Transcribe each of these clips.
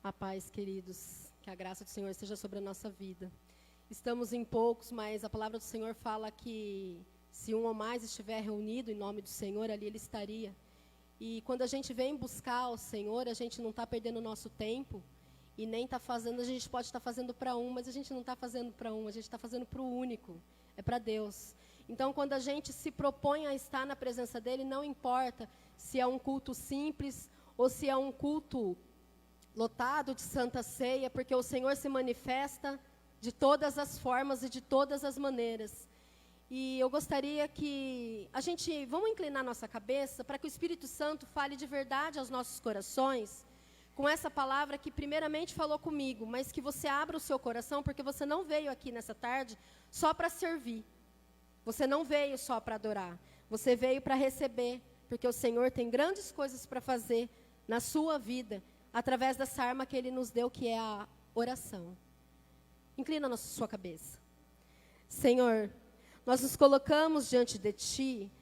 A paz, queridos, que a graça do Senhor esteja sobre a nossa vida. Estamos em poucos, mas a palavra do Senhor fala que se um ou mais estiver reunido em nome do Senhor, ali Ele estaria. E quando a gente vem buscar o Senhor, a gente não está perdendo o nosso tempo e nem está fazendo, a gente pode estar fazendo para um, mas a gente não está fazendo para um, a gente está fazendo para o único, é para Deus. Então, quando a gente se propõe a estar na presença dEle, não importa se é um culto simples ou se é um culto lotado de Santa Ceia, porque o Senhor se manifesta de todas as formas e de todas as maneiras. E eu gostaria que vamos inclinar nossa cabeça para que o Espírito Santo fale de verdade aos nossos corações, com essa palavra que primeiramente falou comigo, mas que você abra o seu coração, porque você não veio aqui nessa tarde só para servir. Você não veio só para adorar, você veio para receber, porque o Senhor tem grandes coisas para fazer na sua vida, através dessa arma que Ele nos deu, que é a oração. Inclina a sua cabeça. Senhor, nós nos colocamos diante de Ti,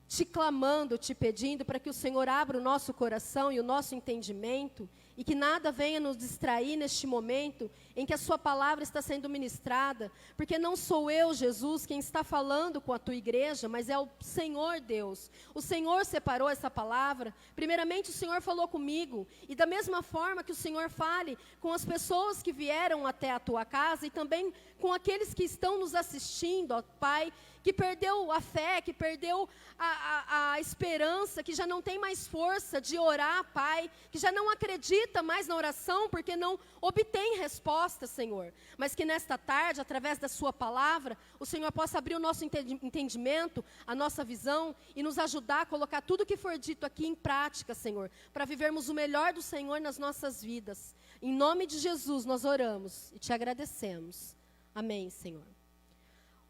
Te clamando, Te pedindo para que o Senhor abra o nosso coração e o nosso entendimento, e que nada venha nos distrair neste momento em que a Sua palavra está sendo ministrada, porque não sou eu, Jesus, quem está falando com a Tua igreja, mas é o Senhor Deus. O Senhor separou essa palavra, primeiramente o Senhor falou comigo, e da mesma forma que o Senhor fale com as pessoas que vieram até a Tua casa, e também com aqueles que estão nos assistindo, ó Pai, que perdeu a fé, que perdeu a esperança, que já não tem mais força de orar, Pai, que já não acredita mais na oração, porque não obtém resposta, Senhor. Mas que nesta tarde, através da Sua palavra, o Senhor possa abrir o nosso entendimento, a nossa visão, e nos ajudar a colocar tudo que for dito aqui em prática, Senhor, para vivermos o melhor do Senhor nas nossas vidas. Em nome de Jesus nós oramos e Te agradecemos. Amém, Senhor.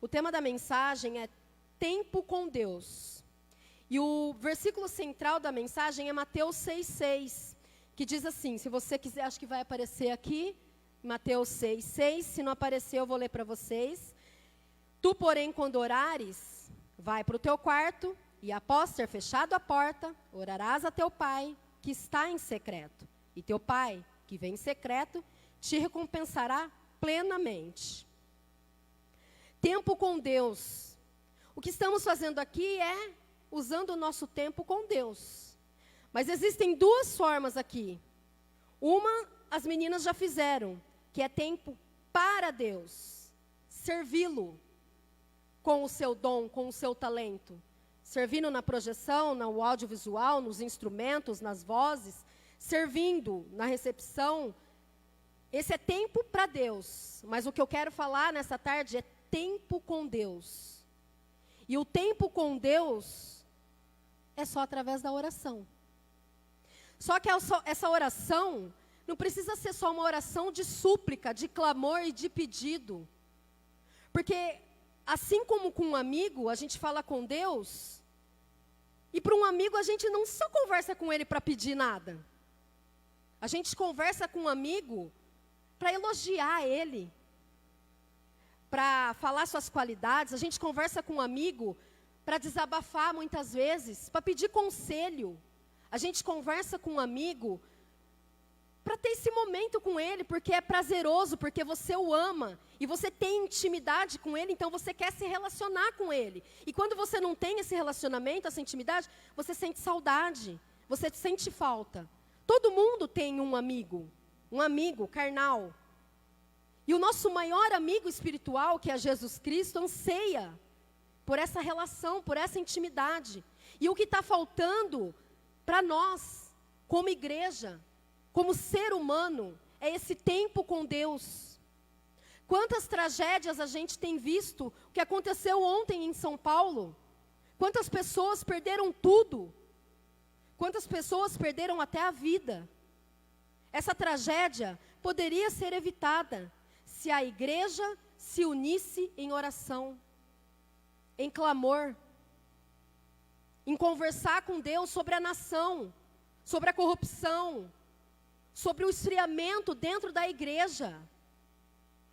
O tema da mensagem é tempo com Deus. E o versículo central da mensagem é Mateus 6,6, que diz assim, se você quiser, acho que vai aparecer aqui, Mateus 6,6, se não aparecer eu vou ler para vocês. Tu, porém, quando orares, vai para o teu quarto, e após ter fechado a porta, orarás a teu pai, que está em secreto. E teu pai, que vem em secreto, te recompensará plenamente. Tempo com Deus. O que estamos fazendo aqui é usando o nosso tempo com Deus. Mas existem duas formas aqui. Uma, as meninas já fizeram, que é tempo para Deus. Servi-lo com o seu dom, com o seu talento. Servindo na projeção, no audiovisual, nos instrumentos, nas vozes. Servindo na recepção. Esse é tempo para Deus. Mas o que eu quero falar nessa tarde é tempo com Deus. E o tempo com Deus é só através da oração. Só que essa oração não precisa ser só uma oração de súplica, de clamor e de pedido. Porque assim como com um amigo, a gente fala com Deus, e para um amigo a gente não só conversa com ele para pedir nada. A gente conversa com um amigo para elogiar ele, para falar suas qualidades. A gente conversa com um amigo para desabafar muitas vezes, para pedir conselho. A gente conversa com um amigo para ter esse momento com ele, porque é prazeroso, porque você o ama, e você tem intimidade com ele, então você quer se relacionar com ele. E quando você não tem esse relacionamento, essa intimidade, você sente saudade, você sente falta. Todo mundo tem um amigo carnal. E o nosso maior amigo espiritual, que é Jesus Cristo, anseia por essa relação, por essa intimidade. E o que está faltando para nós, como igreja, como ser humano, é esse tempo com Deus. Quantas tragédias a gente tem visto, o que aconteceu ontem em São Paulo? Quantas pessoas perderam tudo? Quantas pessoas perderam até a vida? Essa tragédia poderia ser evitada se a igreja se unisse em oração, em clamor, em conversar com Deus sobre a nação, sobre a corrupção, sobre o esfriamento dentro da igreja.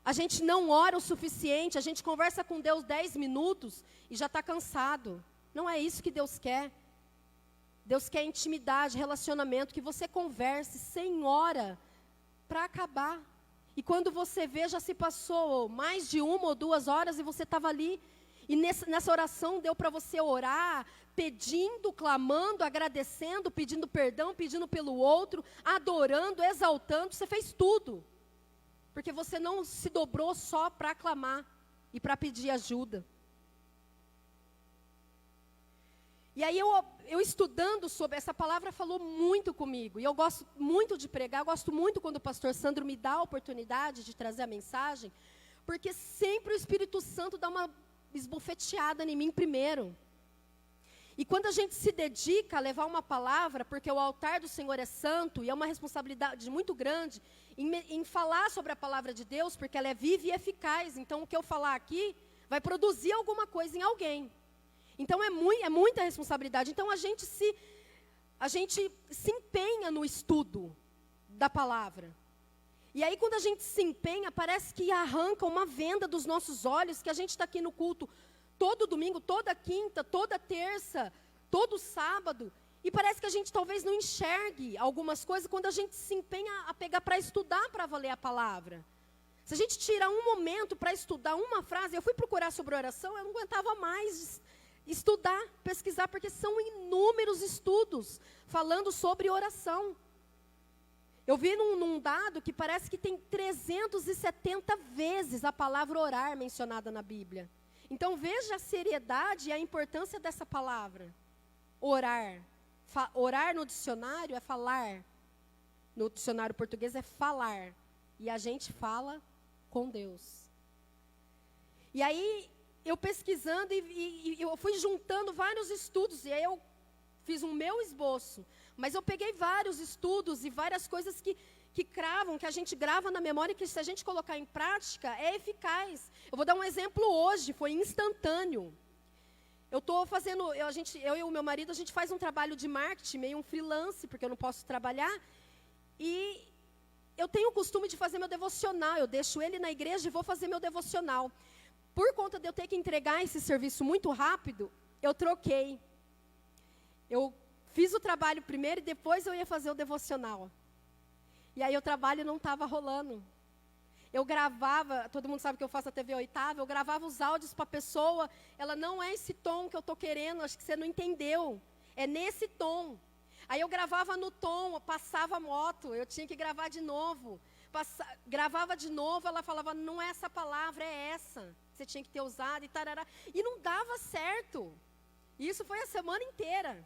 A gente não ora o suficiente, a gente conversa com Deus 10 minutos e já está cansado. Não é isso que Deus quer. Deus quer intimidade, relacionamento, que você converse sem hora, para acabar. E quando você vê, já se passou mais de 1 ou 2 horas e você estava ali. E nessa oração deu para você orar, pedindo, clamando, agradecendo, pedindo perdão, pedindo pelo outro, adorando, exaltando. Você fez tudo. Porque você não se dobrou só para clamar e para pedir ajuda. E aí eu estudando sobre, essa palavra falou muito comigo. E eu gosto muito de pregar, eu gosto muito quando o pastor Sandro me dá a oportunidade de trazer a mensagem, porque sempre o Espírito Santo dá uma esbofeteada em mim primeiro. E quando a gente se dedica a levar uma palavra, porque o altar do Senhor é santo, e é uma responsabilidade muito grande, em falar sobre a palavra de Deus, porque ela é viva e eficaz. Então o que eu falar aqui vai produzir alguma coisa em alguém. Então é muita responsabilidade. Então a gente se empenha no estudo da palavra. E aí quando a gente se empenha, parece que arranca uma venda dos nossos olhos, que a gente está aqui no culto todo domingo, toda quinta, toda terça, todo sábado. E parece que a gente talvez não enxergue algumas coisas quando a gente se empenha a pegar para estudar, para valer a palavra. Se a gente tirar um momento para estudar uma frase, eu fui procurar sobre oração, eu não aguentava mais estudar, pesquisar, porque são inúmeros estudos falando sobre oração. Eu vi num dado que parece que tem 370 vezes a palavra orar mencionada na Bíblia. Então veja a seriedade e a importância dessa palavra. Orar. Orar no dicionário é falar. No dicionário português é falar. E a gente fala com Deus. E aí eu pesquisando e eu fui juntando vários estudos, e aí eu fiz um meu esboço, mas eu peguei vários estudos e várias coisas que cravam, que a gente grava na memória, que se a gente colocar em prática, é eficaz. Eu vou dar um exemplo hoje, foi instantâneo. Eu estou fazendo, eu e o meu marido, a gente faz um trabalho de marketing, meio um freelance, porque eu não posso trabalhar, e eu tenho o costume de fazer meu devocional, eu deixo ele na igreja e vou fazer meu devocional. Por conta de eu ter que entregar esse serviço muito rápido, eu troquei. Eu fiz o trabalho primeiro e depois eu ia fazer o devocional. E aí o trabalho não estava rolando. Eu gravava, todo mundo sabe que eu faço a TV Oitava, eu gravava os áudios para a pessoa, ela não é esse tom que eu estou querendo, acho que você não entendeu. É nesse tom. Aí eu gravava no tom, passava a moto, eu tinha que gravar de novo. Gravava de novo, ela falava, não é essa palavra, é essa. Você tinha que ter usado e tarará. E não dava certo. E isso foi a semana inteira.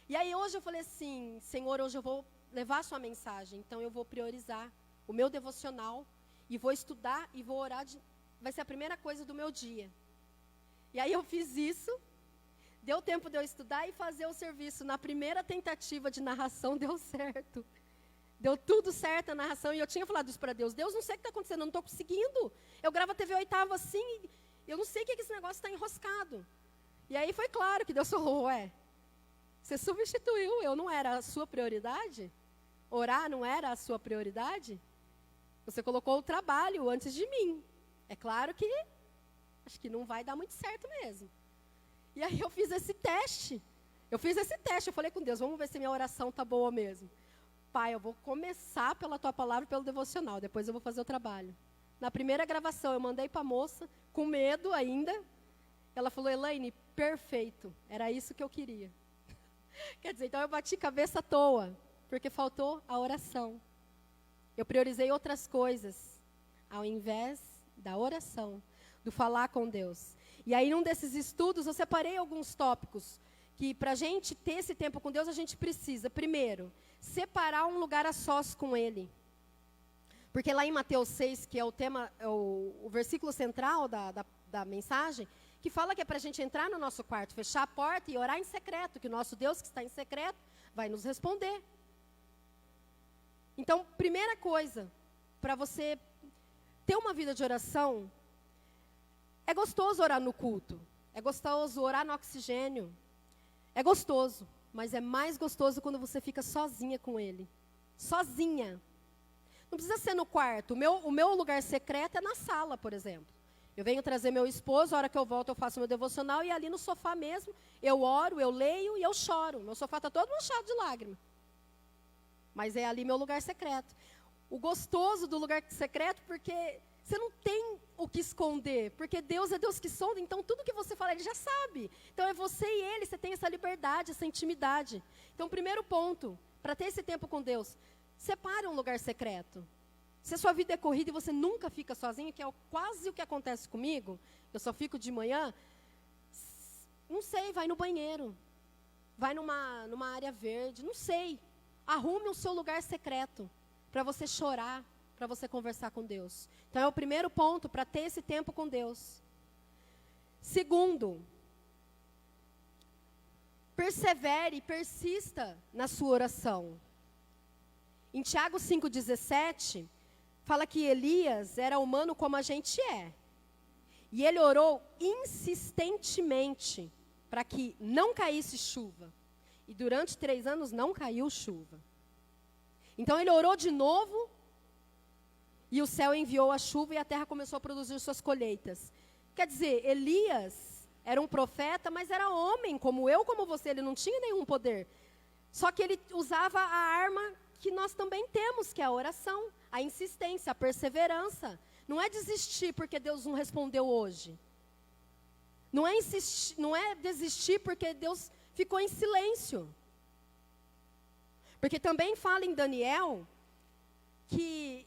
E aí hoje eu falei assim, Senhor, hoje eu vou levar a sua mensagem. Então eu vou priorizar o meu devocional e vou estudar e vou orar. Vai ser a primeira coisa do meu dia. E aí eu fiz isso. Deu tempo de eu estudar e fazer o serviço. Na primeira tentativa de narração deu certo. Deu tudo certo a narração, e eu tinha falado isso para Deus. Deus, não sei o que está acontecendo, eu não estou conseguindo. Eu gravo a TV Oitava assim, eu não sei o que esse negócio está enroscado. E aí foi claro que Deus falou, você substituiu, eu não era a sua prioridade? Orar não era a sua prioridade? Você colocou o trabalho antes de mim. É claro que, acho que não vai dar muito certo mesmo. E aí eu fiz esse teste. Eu falei com Deus, vamos ver se minha oração está boa mesmo. Pai, eu vou começar pela tua palavra e pelo devocional, depois eu vou fazer o trabalho. Na primeira gravação, eu mandei para a moça, com medo ainda. Ela falou, Elaine, perfeito, era isso que eu queria. Quer dizer, então eu bati cabeça à toa, porque faltou a oração. Eu priorizei outras coisas, ao invés da oração, do falar com Deus. E aí, num desses estudos, eu separei alguns tópicos, que para a gente ter esse tempo com Deus, a gente precisa, primeiro, separar um lugar a sós com Ele. Porque lá em Mateus 6, que é o tema, o versículo central da mensagem, que fala que é para a gente entrar no nosso quarto, fechar a porta e orar em secreto, que o nosso Deus que está em secreto vai nos responder. Então, primeira coisa, para você ter uma vida de oração, é gostoso orar no culto, é gostoso orar no oxigênio, é gostoso. Mas é mais gostoso quando você fica sozinha com Ele. Sozinha. Não precisa ser no quarto. O meu lugar secreto é na sala, por exemplo. Eu venho trazer meu esposo, a hora que eu volto eu faço meu devocional, e ali no sofá mesmo, eu oro, eu leio e eu choro. Meu sofá está todo manchado de lágrimas. Mas é ali meu lugar secreto. o gostoso do lugar secreto, porque você não tem o que esconder, porque Deus é Deus que sonda, então tudo que você fala, Ele já sabe. Então é você e Ele, você tem essa liberdade, essa intimidade. Então, primeiro ponto, para ter esse tempo com Deus, separe um lugar secreto. Se a sua vida é corrida e você nunca fica sozinho, que é quase o que acontece comigo, eu só fico de manhã, não sei, vai no banheiro, vai numa área verde, não sei. Arrume o seu lugar secreto para você chorar, para você conversar com Deus. Então é o primeiro ponto para ter esse tempo com Deus. Segundo, persevere e persista na sua oração. Em Tiago 5,17, fala que Elias era humano como a gente é. E ele orou insistentemente para que não caísse chuva. E durante 3 anos não caiu chuva. Então ele orou de novo, e o céu enviou a chuva e a terra começou a produzir suas colheitas. Quer dizer, Elias era um profeta, mas era homem, como eu, como você, ele não tinha nenhum poder. Só que ele usava a arma que nós também temos, que é a oração, a insistência, a perseverança. Não é desistir porque Deus não respondeu hoje. Não é desistir porque Deus ficou em silêncio. Porque também fala em Daniel que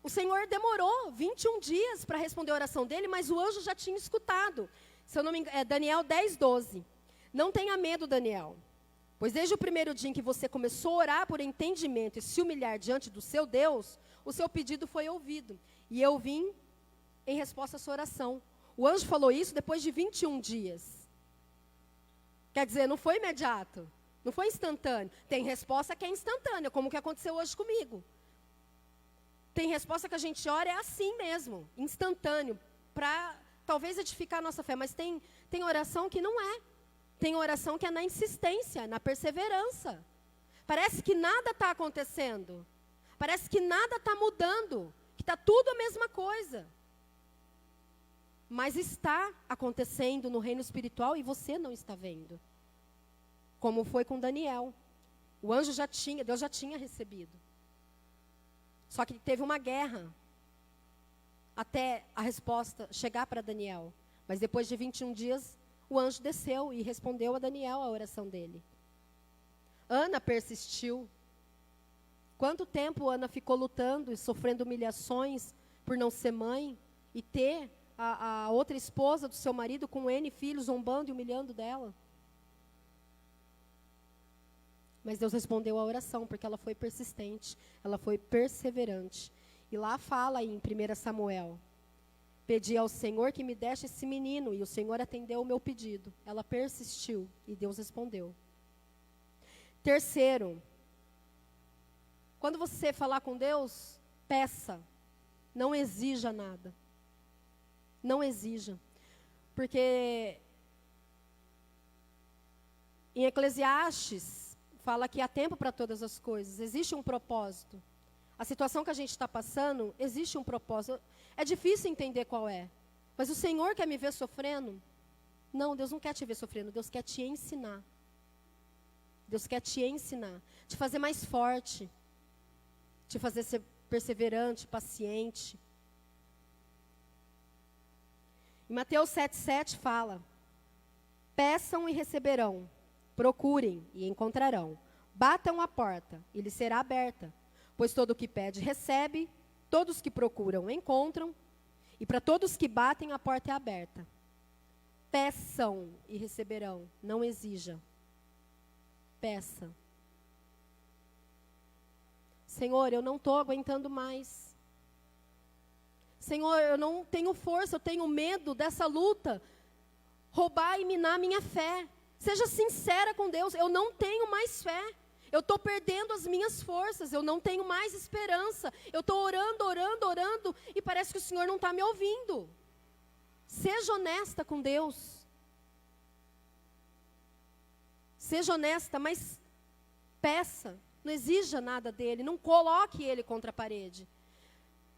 o Senhor demorou 21 dias para responder a oração dele, mas o anjo já tinha escutado. Se eu não me engano, é Daniel 10:12. Não tenha medo, Daniel, pois desde o primeiro dia em que você começou a orar por entendimento e se humilhar diante do seu Deus, o seu pedido foi ouvido. E eu vim em resposta à sua oração. O anjo falou isso depois de 21 dias. Quer dizer, não foi imediato, não foi instantâneo. Tem resposta que é instantânea, como o que aconteceu hoje comigo. Tem resposta que a gente ora, é assim mesmo, instantâneo, para talvez edificar a nossa fé. Mas tem oração que não é. Tem oração que é na insistência, na perseverança. Parece que nada está acontecendo. Parece que nada está mudando, que está tudo a mesma coisa. Mas está acontecendo no reino espiritual e você não está vendo. Como foi com Daniel. O anjo Deus já tinha recebido. Só que teve uma guerra até a resposta chegar para Daniel. Mas depois de 21 dias, o anjo desceu e respondeu a Daniel a oração dele. Ana persistiu. Quanto tempo Ana ficou lutando e sofrendo humilhações por não ser mãe e ter a outra esposa do seu marido com N filhos zombando e humilhando dela? Mas Deus respondeu a oração, porque ela foi persistente, ela foi perseverante. E lá fala em 1 Samuel, pedi ao Senhor que me desse esse menino, e o Senhor atendeu o meu pedido. Ela persistiu, e Deus respondeu. Terceiro, quando você falar com Deus, peça, não exija nada. Não exija. Porque em Eclesiastes, fala que há tempo para todas as coisas, existe um propósito. A situação que a gente está passando, existe um propósito. É difícil entender qual é. Mas o Senhor quer me ver sofrendo? Não, Deus não quer te ver sofrendo, Deus quer te ensinar. Deus quer te ensinar, te fazer mais forte, te fazer ser perseverante, paciente. Em Mateus 7,7 fala, peçam e receberão, procurem e encontrarão, batam a porta e lhes será aberta, pois todo o que pede recebe, todos que procuram encontram, e para todos que batem a porta é aberta. Peçam e receberão, não exija. Peça. Senhor, eu não estou aguentando mais. Senhor, eu não tenho força, eu tenho medo dessa luta roubar e minar minha fé. Seja sincera com Deus, eu não tenho mais fé. Eu estou perdendo as minhas forças, eu não tenho mais esperança. Eu estou orando, e parece que o Senhor não está me ouvindo. Seja honesta com Deus. Seja honesta, mas peça, não exija nada dele, não coloque ele contra a parede.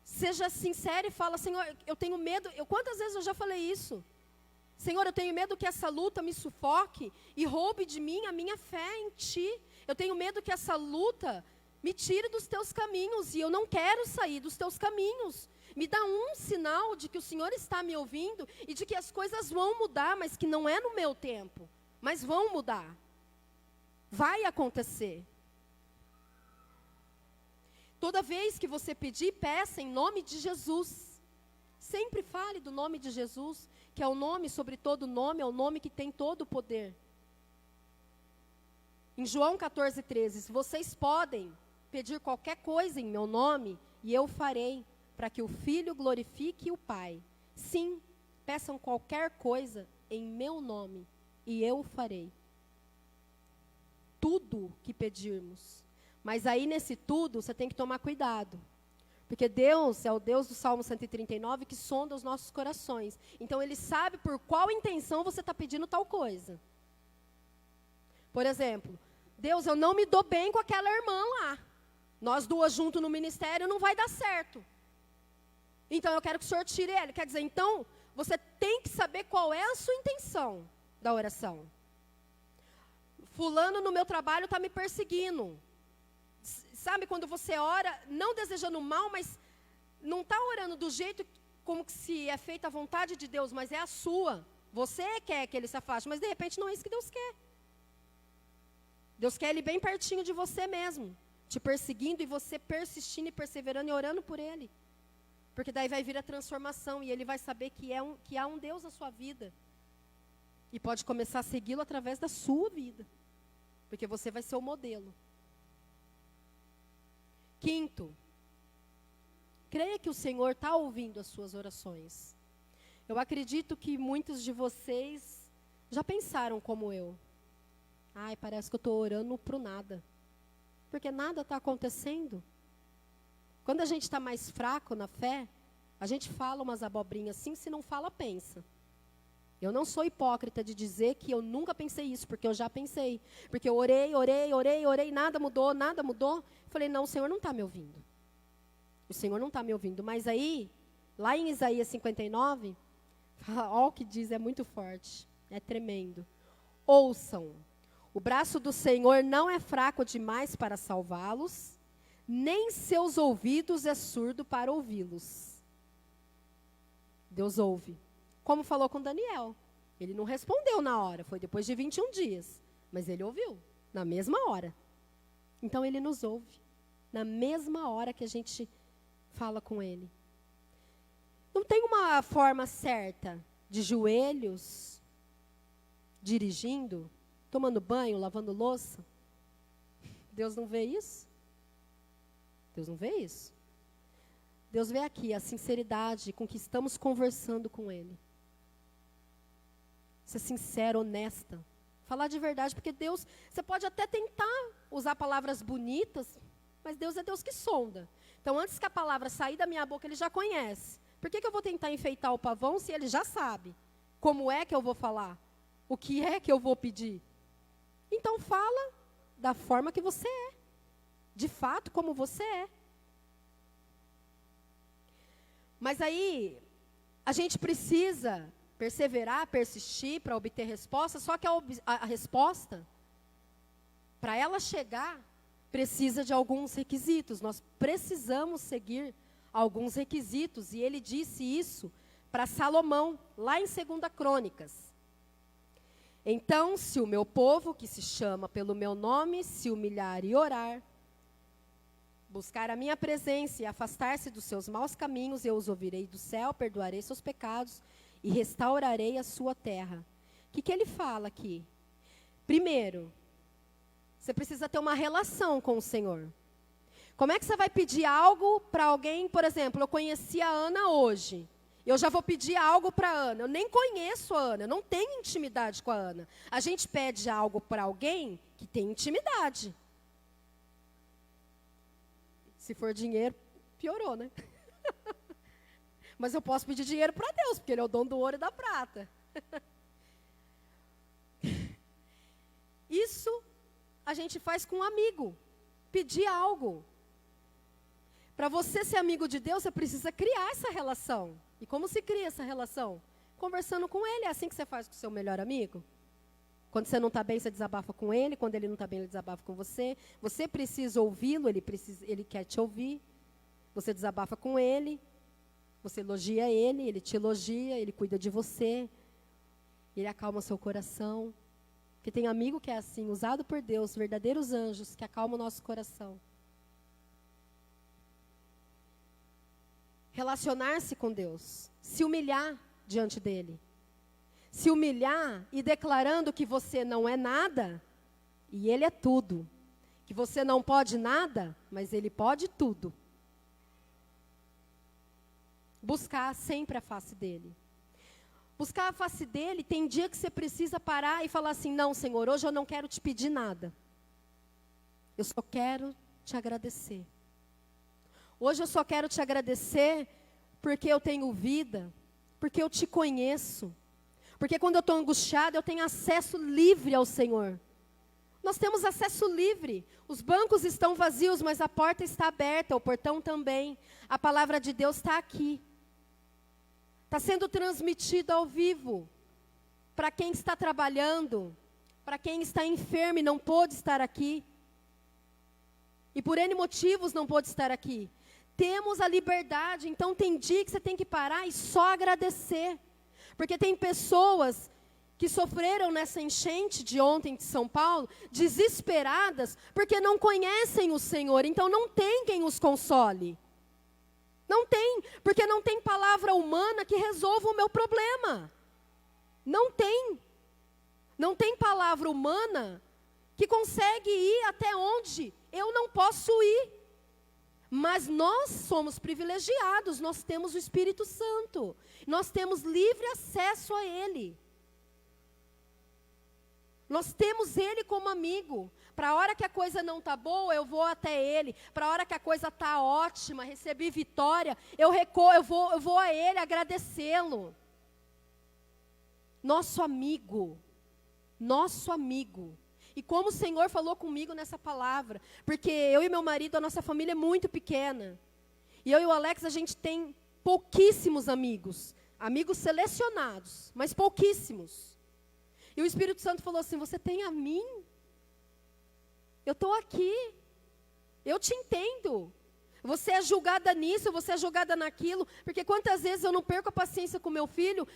Seja sincero e fala, Senhor, eu tenho medo. Quantas vezes eu já falei isso? Senhor, eu tenho medo que essa luta me sufoque e roube de mim a minha fé em Ti. Eu tenho medo que essa luta Me tire dos teus caminhos, e eu não quero sair dos teus caminhos. Me dá um sinal de que o Senhor está me ouvindo e de que as coisas vão mudar, mas que não é no meu tempo, mas vão mudar. Vai acontecer. Toda vez que você pedir, peça em nome de Jesus. Sempre fale do nome de Jesus, que é o nome sobre todo nome, é o nome que tem todo o poder. Em João 14:13, vocês podem pedir qualquer coisa em meu nome, e eu farei, para que o Filho glorifique o Pai. Sim, peçam qualquer coisa em meu nome, e eu farei. Tudo que pedirmos. Mas aí nesse tudo, você tem que tomar cuidado. Porque Deus é o Deus do Salmo 139 que sonda os nossos corações. Então Ele sabe por qual intenção você está pedindo tal coisa. Por exemplo, Deus, eu não me dou bem com aquela irmã lá. Nós duas juntos no ministério não vai dar certo. Então eu quero que o Senhor tire ele. Quer dizer, então, você tem que saber qual é a sua intenção da oração. Fulano no meu trabalho está me perseguindo. Sabe quando você ora, não desejando mal, mas não está orando do jeito como que se é feita a vontade de Deus, mas é a sua. Você quer que ele se afaste, mas de repente não é isso que Deus quer. Deus quer ele bem pertinho de você mesmo, te perseguindo e você persistindo e perseverando e orando por ele. Porque daí vai vir a transformação e ele vai saber que há um Deus na sua vida. E pode começar a segui-lo através da sua vida. Porque você vai ser o modelo. Quinto, creia que o Senhor está ouvindo as suas orações. Eu acredito que muitos de vocês já pensaram como eu. Ai, parece que eu estou orando para o nada. Porque nada está acontecendo. Quando a gente está mais fraco na fé, a gente fala umas abobrinhas assim, se não fala, pensa. Eu não sou hipócrita de dizer que eu nunca pensei isso, porque eu já pensei. Porque eu orei, nada mudou. Falei, não, o Senhor não está me ouvindo. O Senhor não está me ouvindo. Mas aí, lá em Isaías 59, olha o que diz, é muito forte, é tremendo. Ouçam, o braço do Senhor não é fraco demais para salvá-los, nem seus ouvidos é surdo para ouvi-los. Deus ouve. Como falou com Daniel. Ele não respondeu na hora, foi depois de 21 dias. Mas ele ouviu, na mesma hora. Então ele nos ouve, na mesma hora que a gente fala com ele. Não tem uma forma certa de joelhos, dirigindo, tomando banho, lavando louça? Deus não vê isso? Deus não vê isso. Deus vê aqui a sinceridade com que estamos conversando com Ele. Ser sincero, honesta. Falar de verdade, porque Deus, você pode até tentar usar palavras bonitas, mas Deus é Deus que sonda. Então, antes que a palavra sair da minha boca, Ele já conhece. Por que eu vou tentar enfeitar o pavão se Ele já sabe como é que eu vou falar? O que é que eu vou pedir? Então, fala da forma que você é. De fato, como você é. Mas aí, a gente precisa perseverar, persistir para obter resposta, só que a resposta, para ela chegar, precisa de alguns requisitos. Nós precisamos seguir alguns requisitos, e ele disse isso para Salomão, lá em 2 Crônicas. Então, se o meu povo, que se chama pelo meu nome, se humilhar e orar, buscar a minha presença e afastar-se dos seus maus caminhos, eu os ouvirei do céu, perdoarei seus pecados e restaurarei a sua terra. O que ele fala aqui? Primeiro, você precisa ter uma relação com o Senhor. Como é que você vai pedir algo para alguém? Por exemplo, eu conheci a Ana hoje. Eu já vou pedir algo para a Ana. Eu nem conheço a Ana, eu não tenho intimidade com a Ana. A gente pede algo para alguém que tem intimidade. Se for dinheiro, piorou, né? Mas eu posso pedir dinheiro para Deus, porque Ele é o dono do ouro e da prata. Isso a gente faz com um amigo. Pedir algo. Para você ser amigo de Deus, você precisa criar essa relação. E como se cria essa relação? Conversando com Ele. É assim que você faz com o seu melhor amigo? Quando você não está bem, você desabafa com ele. Quando ele não está bem, ele desabafa com você. Você precisa ouvi-lo, ele quer te ouvir. Você desabafa com ele. Você elogia ele te elogia, ele cuida de você. Ele acalma seu coração. Porque tem amigo que é assim, usado por Deus, verdadeiros anjos, que acalmam o nosso coração. Relacionar-se com Deus. Se humilhar diante dele. Se humilhar e declarando que você não é nada, e ele é tudo. Que você não pode nada, mas ele pode tudo. Buscar sempre a face dele. Buscar a face dele, tem dia que você precisa parar e falar assim, não, Senhor, hoje eu não quero te pedir nada. Eu só quero te agradecer. Hoje eu só quero te agradecer porque eu tenho vida, porque eu te conheço. Porque quando eu estou angustiada, eu tenho acesso livre ao Senhor. Nós temos acesso livre. Os bancos estão vazios, mas a porta está aberta, o portão também. A palavra de Deus está aqui. Está sendo transmitida ao vivo. Para quem está trabalhando, para quem está enfermo e não pôde estar aqui. E por N motivos não pôde estar aqui. Temos a liberdade, então tem dia que você tem que parar e só agradecer. Porque tem pessoas que sofreram nessa enchente de ontem de São Paulo, desesperadas, porque não conhecem o Senhor, então não tem quem os console. Não tem, porque não tem palavra humana que resolva o meu problema. Não tem. Não tem palavra humana que consegue ir até onde eu não posso ir. Mas nós somos privilegiados, nós temos o Espírito Santo. Nós temos livre acesso a Ele. Nós temos Ele como amigo. Para a hora que a coisa não está boa, eu vou até Ele. Para a hora que a coisa está ótima, recebi vitória, eu vou a Ele agradecê-lo. Nosso amigo. Nosso amigo. E como o Senhor falou comigo nessa palavra, porque eu e meu marido, a nossa família é muito pequena. E eu e o Alex, a gente tem pouquíssimos amigos. Amigos selecionados, mas pouquíssimos. E o Espírito Santo falou assim, você tem a mim? Eu estou aqui. Eu te entendo. Você é julgada nisso, você é julgada naquilo. Porque quantas vezes eu não perco a paciência com meu filho,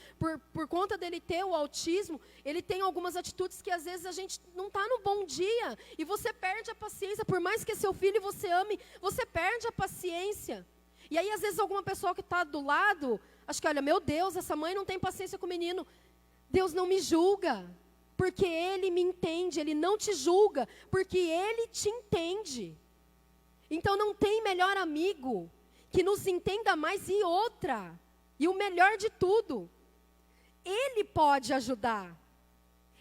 por conta dele ter o autismo, ele tem algumas atitudes que às vezes a gente não está no bom dia. E você perde a paciência, por mais que é seu filho e você ame, você perde a paciência. E aí às vezes alguma pessoa que está do lado, acho que olha, meu Deus, essa mãe não tem paciência com o menino. Deus não me julga, porque Ele me entende, Ele não te julga, porque Ele te entende. Então não tem melhor amigo que nos entenda mais e outra. E o melhor de tudo, Ele pode ajudar.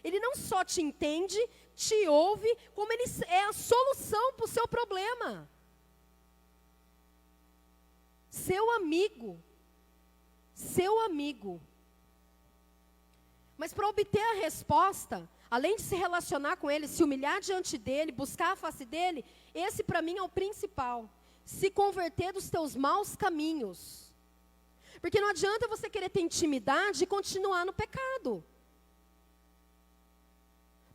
Ele não só te entende, te ouve, como Ele é a solução para o seu problema. Seu amigo. Seu amigo. Mas para obter a resposta, além de se relacionar com Ele, se humilhar diante dEle, buscar a face dEle, esse para mim é o principal. Se converter dos teus maus caminhos. Porque não adianta você querer ter intimidade e continuar no pecado.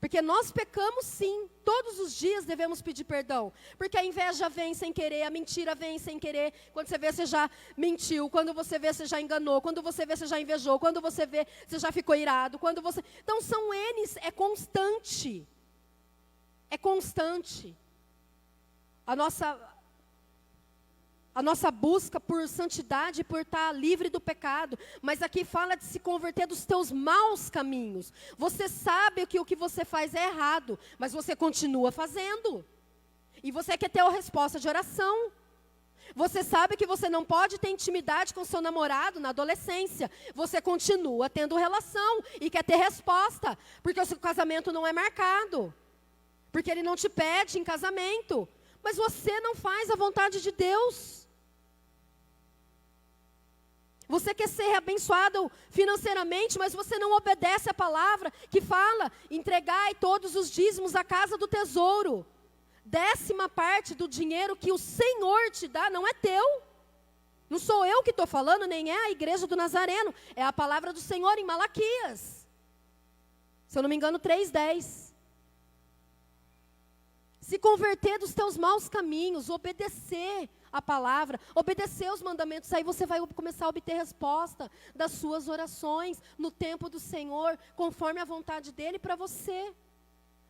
Porque nós pecamos sim, todos os dias devemos pedir perdão. Porque a inveja vem sem querer, a mentira vem sem querer. Quando você vê, você já mentiu. Quando você vê, você já enganou. Quando você vê, você já invejou. Quando você vê, você já ficou irado. Então são N's, é constante. É constante. A nossa busca por santidade, por estar livre do pecado. Mas aqui fala de se converter dos teus maus caminhos. Você sabe que o que você faz é errado, mas você continua fazendo. E você quer ter a resposta de oração. Você sabe que você não pode ter intimidade com seu namorado na adolescência. Você continua tendo relação e quer ter resposta. Porque o seu casamento não é marcado. Porque ele não te pede em casamento. Mas você não faz a vontade de Deus. Você quer ser abençoado financeiramente, mas você não obedece a palavra que fala, entregai todos os dízimos à casa do tesouro. 10% do dinheiro que o Senhor te dá não é teu. Não sou eu que estou falando, nem é a igreja do Nazareno. É a palavra do Senhor em Malaquias. Se eu não me engano, 3:10. Se converter dos teus maus caminhos, obedecer a palavra, obedecer os mandamentos, aí você vai começar a obter resposta das suas orações no tempo do Senhor, conforme a vontade dEle para você.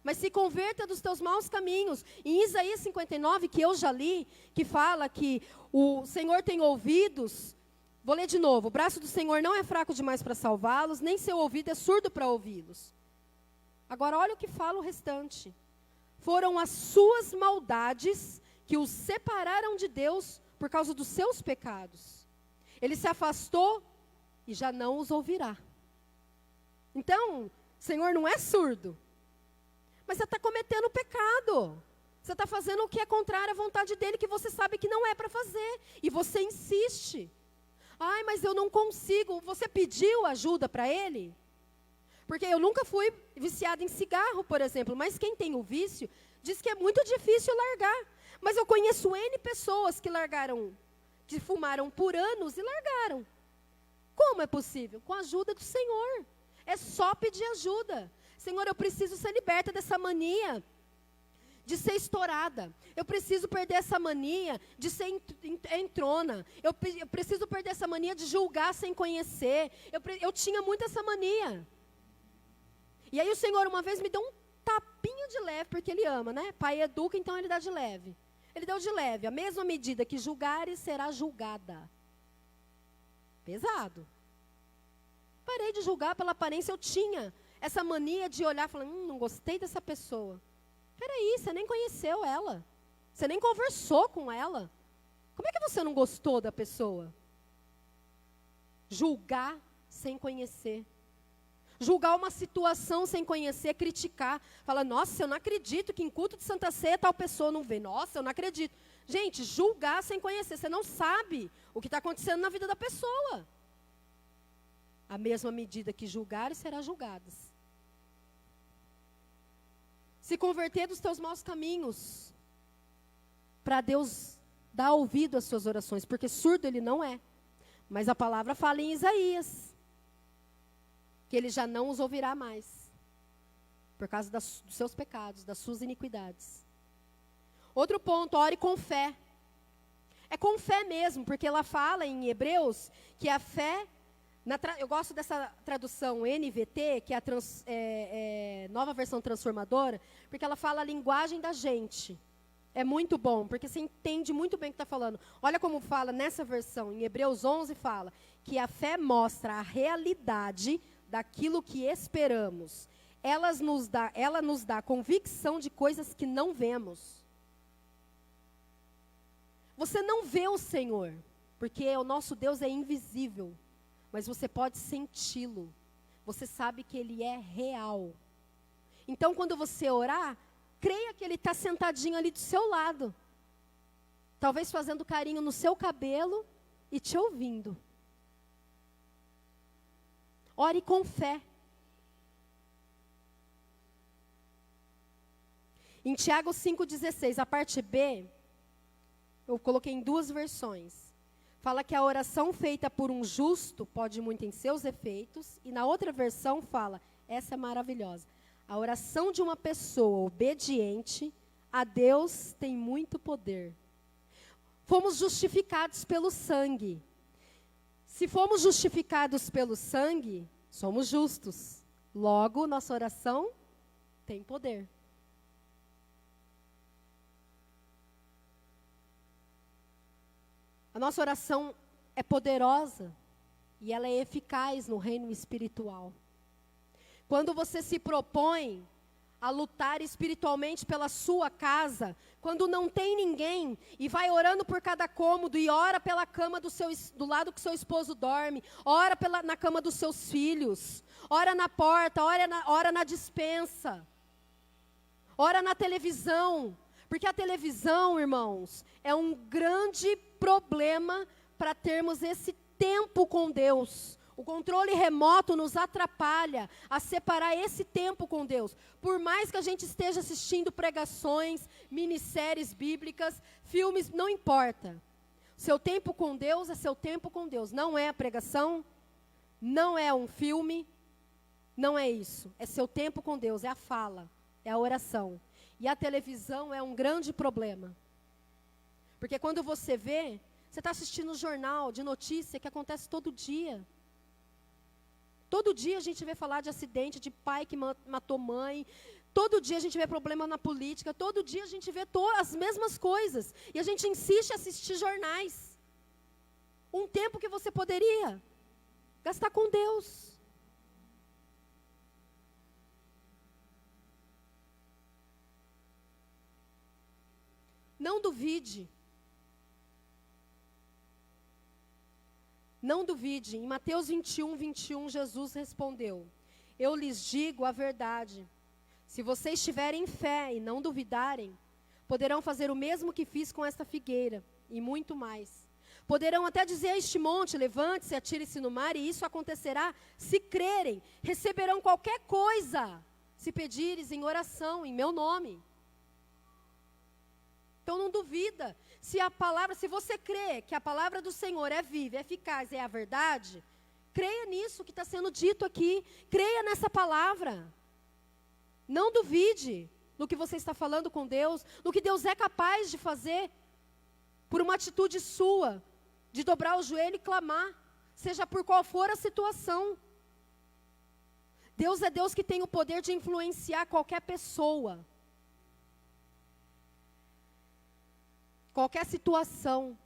Mas se converta dos teus maus caminhos. Em Isaías 59, que eu já li, que fala que o Senhor tem ouvidos, vou ler de novo: o braço do Senhor não é fraco demais para salvá-los, nem seu ouvido é surdo para ouvi-los. Agora olha o que fala o restante. Foram as suas maldades que os separaram de Deus por causa dos seus pecados. Ele se afastou e já não os ouvirá. Então, o Senhor não é surdo, mas você está cometendo pecado. Você está fazendo o que é contrário à vontade dEle, que você sabe que não é para fazer, e você insiste. Ai, mas eu não consigo. Você pediu ajuda para Ele? Porque eu nunca fui viciada em cigarro, por exemplo, mas quem tem o vício diz que é muito difícil largar. Mas eu conheço N pessoas que largaram, que fumaram por anos e largaram. Como é possível? Com a ajuda do Senhor. É só pedir ajuda. Senhor, eu preciso ser liberta dessa mania de ser estourada. Eu preciso perder essa mania de ser entrona. Eu preciso perder essa mania de julgar sem conhecer. Eu tinha muito essa mania. E aí o Senhor uma vez me deu um tapinha de leve, porque Ele ama, né? Pai educa, então Ele dá de leve. Ele deu de leve: a mesma medida que julgares, será julgada. Pesado. Parei de julgar pela aparência. Eu tinha essa mania de olhar e falar: não gostei dessa pessoa. Peraí, você nem conheceu ela. Você nem conversou com ela. Como é que você não gostou da pessoa? Julgar sem conhecer. Julgar uma situação sem conhecer, criticar. Fala: nossa, eu não acredito que em culto de Santa Ceia tal pessoa não vê. Nossa, eu não acredito. Gente, julgar sem conhecer. Você não sabe o que está acontecendo na vida da pessoa. A mesma medida que julgares, será julgadas. Se converter dos teus maus caminhos, para Deus dar ouvido às suas orações, porque surdo Ele não é. Mas a palavra fala em Isaías que Ele já não os ouvirá mais, por causa dos seus pecados, das suas iniquidades. Outro ponto: ore com fé. É com fé mesmo, porque ela fala em Hebreus que a fé, eu gosto dessa tradução NVT, que é a nova versão transformadora, porque ela fala a linguagem da gente. É muito bom, porque você entende muito bem o que está falando. Olha como fala nessa versão, em Hebreus 11, fala que a fé mostra a realidade daquilo que esperamos. Ela nos dá convicção de coisas que não vemos. Você não vê o Senhor, porque o nosso Deus é invisível, mas você pode senti-lo. Você sabe que Ele é real. Então, quando você orar, creia que Ele está sentadinho ali do seu lado, talvez fazendo carinho no seu cabelo e te ouvindo. Ore com fé. Em Tiago 5,16, a parte B, eu coloquei em 2 versões. Fala que a oração feita por um justo pode muito em seus efeitos. E na outra versão fala, essa é maravilhosa: a oração de uma pessoa obediente a Deus tem muito poder. Fomos justificados pelo sangue. Se fomos justificados pelo sangue, somos justos. Logo, nossa oração tem poder. A nossa oração é poderosa e ela é eficaz no reino espiritual. Quando você se propõe a lutar espiritualmente pela sua casa, quando não tem ninguém, e vai orando por cada cômodo, e ora pela cama do lado que seu esposo dorme, ora na cama dos seus filhos, ora na porta, ora na despensa, ora na televisão, porque a televisão, irmãos, é um grande problema para termos esse tempo com Deus. O controle remoto nos atrapalha a separar esse tempo com Deus. Por mais que a gente esteja assistindo pregações, minisséries bíblicas, filmes, não importa. Seu tempo com Deus é seu tempo com Deus. Não é a pregação, não é um filme, Não é isso. É seu tempo com Deus, é a fala, é a oração. E a televisão é um grande problema. Porque quando você vê, você está assistindo um jornal de notícia que acontece todo dia. Todo dia a gente vê falar de acidente, de pai que matou mãe. Todo dia a gente vê problema na política. Todo dia a gente vê as mesmas coisas. E a gente insiste em assistir jornais. Um tempo que você poderia gastar com Deus. Não duvide. Não duvide. Em Mateus 21, 21, Jesus respondeu: eu lhes digo a verdade. Se vocês tiverem fé e não duvidarem, poderão fazer o mesmo que fiz com esta figueira, e muito mais. Poderão até dizer a este monte: levante-se, atire-se no mar, e isso acontecerá se crerem. Receberão qualquer coisa, se pedires em oração, em meu nome. Então não duvida. Se você crê que a palavra do Senhor é viva, é eficaz, é a verdade, creia nisso que está sendo dito aqui. Creia nessa palavra. Não duvide no que você está falando com Deus, no que Deus é capaz de fazer, por uma atitude sua, de dobrar o joelho e clamar, seja por qual for a situação. Deus é Deus que tem o poder de influenciar qualquer pessoa. Qualquer situação.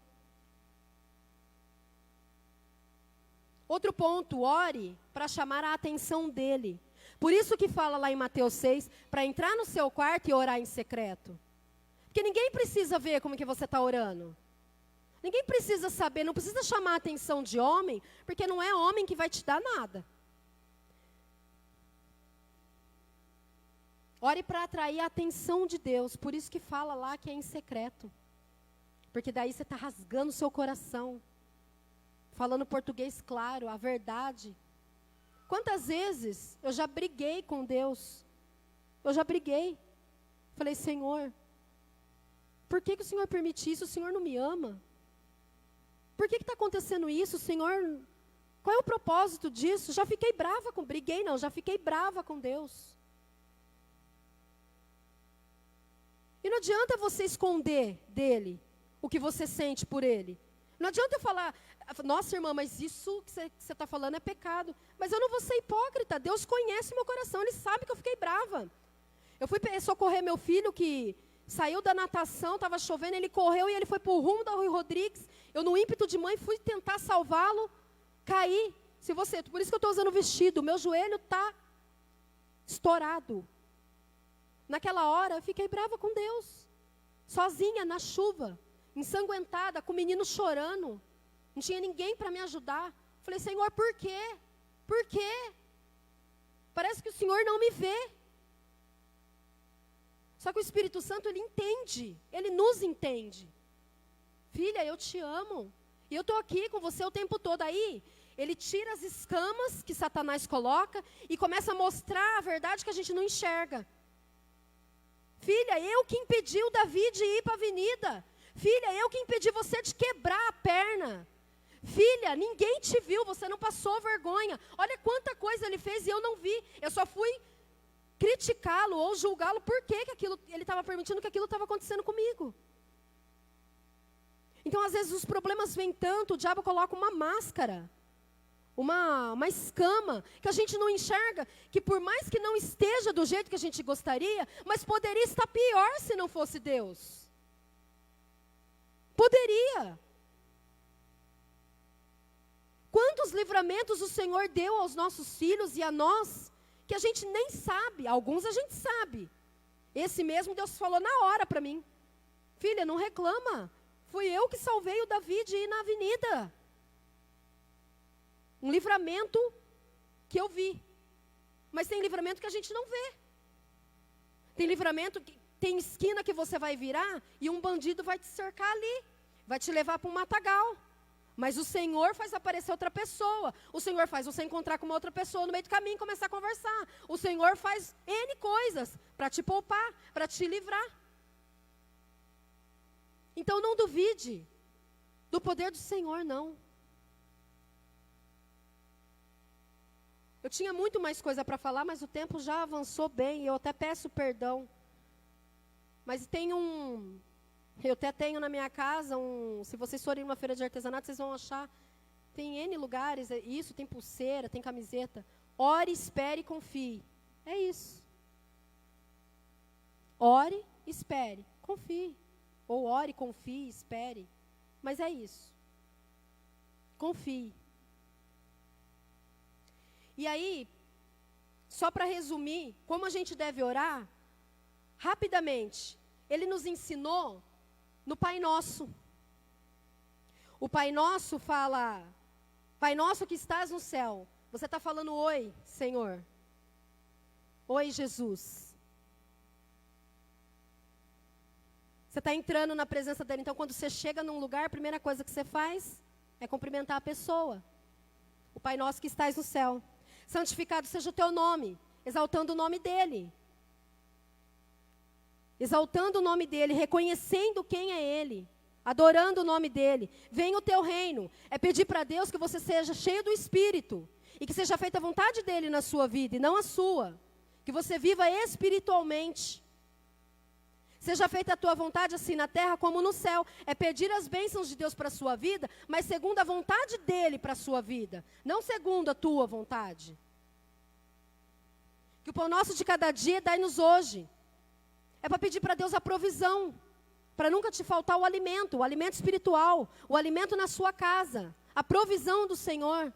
Outro ponto, ore para chamar a atenção dele. Por isso que fala lá em Mateus 6, para entrar no seu quarto e orar em secreto. Porque ninguém precisa ver como que você está orando. Ninguém precisa saber, não precisa chamar a atenção de homem, porque não é homem que vai te dar nada. Ore para atrair a atenção de Deus, por isso que fala lá que é em secreto. Porque daí você está rasgando o seu coração. Falando português claro, a verdade. Quantas vezes eu já briguei com Deus? Eu já briguei. Falei: Senhor, por que o Senhor permite isso? O Senhor não me ama? Por que está acontecendo isso? Senhor, qual é o propósito disso? Já fiquei brava com... Briguei não, já fiquei brava com Deus. E não adianta você esconder dele o que você sente por ele. Não adianta eu falar: nossa, irmã, mas isso que você está falando é pecado. Mas eu não vou ser hipócrita. Deus conhece meu coração, Ele sabe que eu fiquei brava. Eu fui socorrer meu filho que saiu da natação, estava chovendo, ele correu e ele foi para o rumo da Rui Rodrigues. Eu, no ímpeto de mãe, fui tentar salvá-lo, caí. Por isso que eu estou usando vestido, o meu joelho está estourado. Naquela hora, eu fiquei brava com Deus. Sozinha, na chuva, ensanguentada, com o menino chorando. Não tinha ninguém para me ajudar. Falei: Senhor, por quê? Por quê? Parece que o Senhor não me vê. Só que o Espírito Santo, Ele entende. Ele nos entende. Filha, eu te amo. E eu estou aqui com você o tempo todo. Aí, Ele tira as escamas que Satanás coloca e começa a mostrar a verdade que a gente não enxerga. Filha, eu que impedi o Davi de ir para a avenida. Filha, eu que impedi você de quebrar a perna. Filha, ninguém te viu, você não passou vergonha. Olha quanta coisa ele fez e eu não vi. Eu só fui criticá-lo ou julgá-lo porque ele estava permitindo que aquilo estava acontecendo comigo. Então, às vezes, os problemas vêm tanto, o diabo coloca uma máscara, uma escama, que a gente não enxerga, que por mais que não esteja do jeito que a gente gostaria, mas poderia estar pior se não fosse Deus. Poderia. Quantos livramentos o Senhor deu aos nossos filhos e a nós, que a gente nem sabe. Alguns a gente sabe. Esse mesmo Deus falou na hora para mim: filha, não reclama. Fui eu que salvei o Davi de ir na avenida. Um livramento que eu vi. Mas tem livramento que a gente não vê. Tem livramento que tem esquina que você vai virar e um bandido vai te cercar ali. Vai te levar para um matagal. Mas o Senhor faz aparecer outra pessoa. O Senhor faz você encontrar com uma outra pessoa no meio do caminho e começar a conversar. O Senhor faz N coisas para te poupar, para te livrar. Então não duvide do poder do Senhor, não. Eu tinha muito mais coisa para falar, mas o tempo já avançou bem. Eu até peço perdão. Mas eu até tenho na minha casa se vocês forem numa feira de artesanato, vocês vão achar, tem N lugares, isso, tem pulseira, tem camiseta. Ore, espere e confie. É isso. Ore, espere, confie. Ou ore, confie, espere. Mas é isso. Confie. E aí, só para resumir, como a gente deve orar, rapidamente, ele nos ensinou no Pai Nosso. O Pai Nosso fala, Pai Nosso que estás no céu. Você está falando oi, Senhor. Oi, Jesus. Você está entrando na presença dele. Então, quando você chega num lugar, a primeira coisa que você faz é cumprimentar a pessoa. O Pai Nosso que estás no céu. Santificado seja o teu nome, exaltando o nome dele. Exaltando o nome dele, reconhecendo quem é ele, adorando o nome dele. Venha o teu reino. É pedir para Deus que você seja cheio do Espírito e que seja feita a vontade dele na sua vida e não a sua. Que você viva espiritualmente. Seja feita a tua vontade assim na terra como no céu. É pedir as bênçãos de Deus para a sua vida, mas segundo a vontade dele para a sua vida, não segundo a tua vontade. Que o pão nosso de cada dia dai-nos hoje. É para pedir para Deus a provisão, para nunca te faltar o alimento espiritual, o alimento na sua casa, a provisão do Senhor.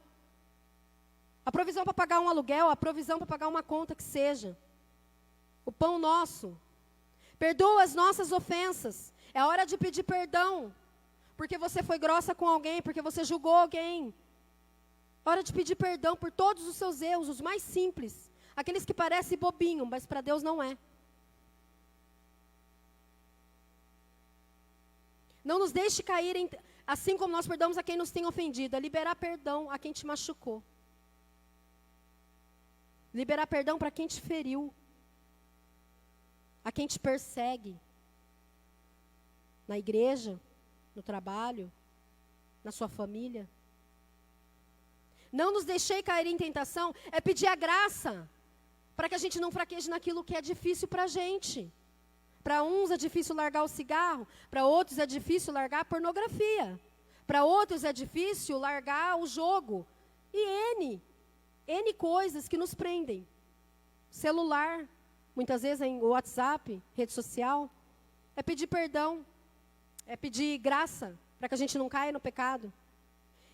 A provisão para pagar um aluguel, a provisão para pagar uma conta que seja. O pão nosso. Perdoa as nossas ofensas. É hora de pedir perdão, porque você foi grossa com alguém, porque você julgou alguém. É hora de pedir perdão por todos os seus erros, os mais simples. Aqueles que parecem bobinho, mas para Deus não é. Não nos deixe cair, assim como nós perdoamos a quem nos tem ofendido, é liberar perdão a quem te machucou. Liberar perdão para quem te feriu. A quem te persegue. Na igreja, no trabalho, na sua família. Não nos deixei cair em tentação, é pedir a graça, para que a gente não fraqueje naquilo que é difícil para a gente. Para uns é difícil largar o cigarro, para outros é difícil largar a pornografia. Para outros é difícil largar o jogo. E N coisas que nos prendem. Celular, muitas vezes em WhatsApp, rede social. É pedir perdão, é pedir graça, para que a gente não caia no pecado.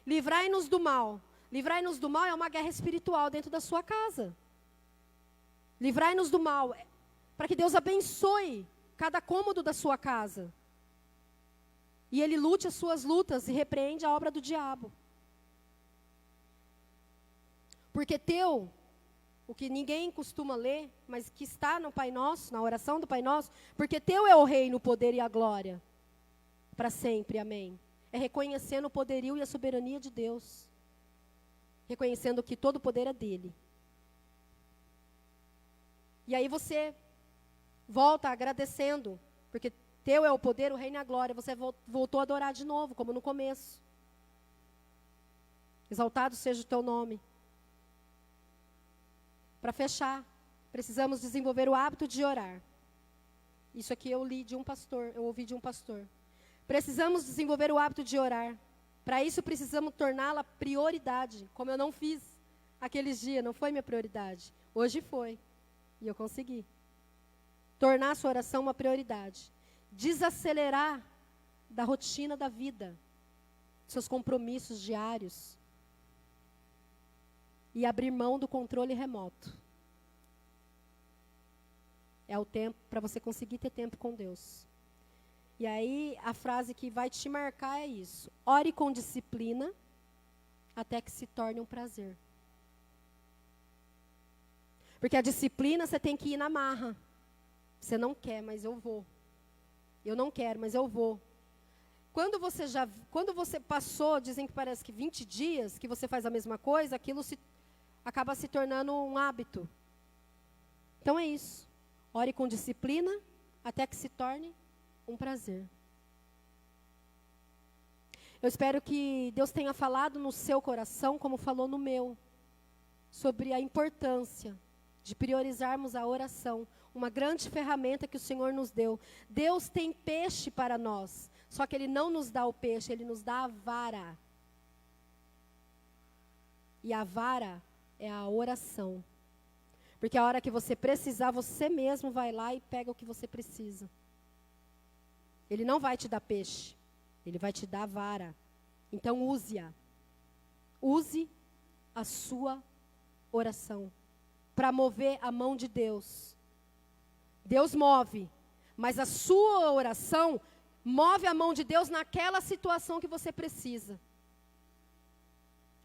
Livrai-nos do mal. Livrai-nos do mal é uma guerra espiritual dentro da sua casa. Livrai-nos do mal, para que Deus abençoe cada cômodo da sua casa. E Ele lute as suas lutas e repreende a obra do diabo. Porque o que ninguém costuma ler, mas que está no Pai Nosso, na oração do Pai Nosso, porque teu é o reino, o poder e a glória, para sempre, amém. É reconhecendo o poderio e a soberania de Deus. Reconhecendo que todo o poder é dele. E aí você volta agradecendo, porque teu é o poder, o reino e a glória. Você voltou a adorar de novo, como no começo. Exaltado seja o teu nome. Para fechar, precisamos desenvolver o hábito de orar. Isso aqui eu ouvi de um pastor. Precisamos desenvolver o hábito de orar. Para isso precisamos torná-la prioridade, como eu não fiz aqueles dias, não foi minha prioridade. Hoje foi, e eu consegui. Tornar a sua oração uma prioridade. Desacelerar da rotina da vida, seus compromissos diários. E abrir mão do controle remoto. É o tempo para você conseguir ter tempo com Deus. E aí, a frase que vai te marcar é isso. Ore com disciplina, até que se torne um prazer. Porque a disciplina você tem que ir na marra. Você não quer, mas eu vou. Eu não quero, mas eu vou. Quando você passou, dizem que parece que 20 dias que você faz a mesma coisa, aquilo acaba se tornando um hábito. Então é isso. Ore com disciplina, até que se torne um prazer. Eu espero que Deus tenha falado no seu coração como falou no meu. sobre a importância de priorizarmos a oração, uma grande ferramenta que o Senhor nos deu. Deus tem peixe para nós, só que Ele não nos dá o peixe, Ele nos dá a vara. E a vara é a oração. Porque a hora que você precisar, você mesmo vai lá e pega o que você precisa. Ele não vai te dar peixe, Ele vai te dar a vara. Então use-a. Use a sua oração para mover a mão de Deus. Deus move, mas a sua oração move a mão de Deus naquela situação que você precisa.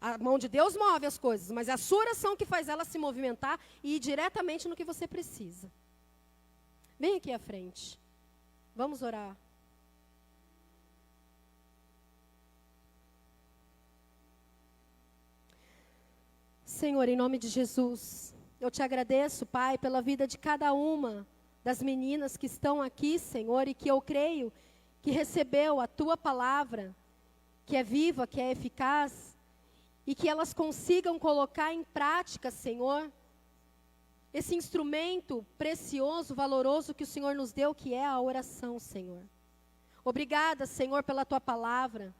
A mão de Deus move as coisas, mas é a sua oração que faz ela se movimentar e ir diretamente no que você precisa. Vem aqui à frente. Vamos orar. Senhor, em nome de Jesus, eu te agradeço, Pai, pela vida de cada uma das meninas que estão aqui, Senhor, e que eu creio que recebeu a Tua palavra, que é viva, que é eficaz, e que elas consigam colocar em prática, Senhor, esse instrumento precioso, valoroso que o Senhor nos deu, que é a oração, Senhor. Obrigada, Senhor, pela Tua palavra.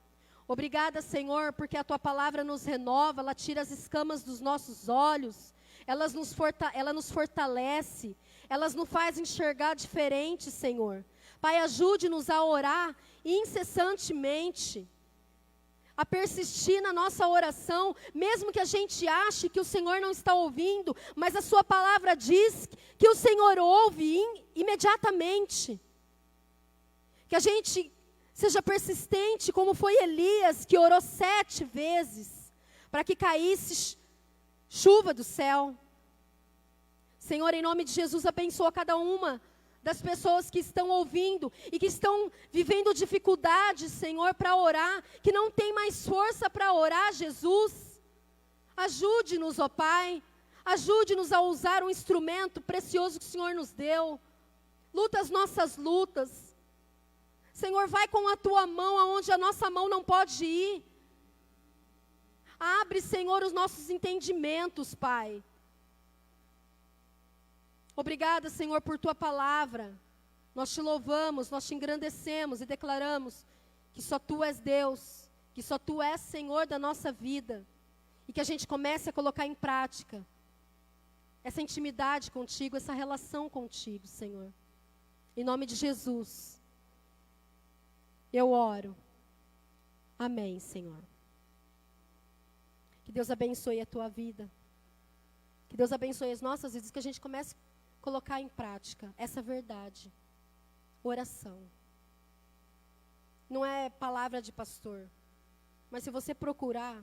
Obrigada, Senhor, porque a Tua palavra nos renova, ela tira as escamas dos nossos olhos, ela nos fortalece, ela nos faz enxergar diferente, Senhor. Pai, ajude-nos a orar incessantemente, a persistir na nossa oração, mesmo que a gente ache que o Senhor não está ouvindo, mas a sua palavra diz que o Senhor ouve imediatamente. Que a gente seja persistente, como foi Elias, que orou 7 vezes, para que caísse chuva do céu. Senhor, em nome de Jesus, abençoa cada uma das pessoas que estão ouvindo e que estão vivendo dificuldades, Senhor, para orar, que não tem mais força para orar, Jesus. Ajude-nos, ó Pai, ajude-nos a usar o instrumento precioso que o Senhor nos deu. Luta as nossas lutas. Senhor, vai com a Tua mão aonde a nossa mão não pode ir. Abre, Senhor, os nossos entendimentos, Pai. Obrigada, Senhor, por Tua palavra. Nós te louvamos, nós te engrandecemos e declaramos que só Tu és Deus, que só Tu és Senhor da nossa vida. E que a gente comece a colocar em prática essa intimidade contigo, essa relação contigo, Senhor. Em nome de Jesus, eu oro. Amém, Senhor. Que Deus abençoe a Tua vida. Que Deus abençoe as nossas vidas, que a gente comece a colocar em prática essa verdade. Oração. Não é palavra de pastor, mas se você procurar,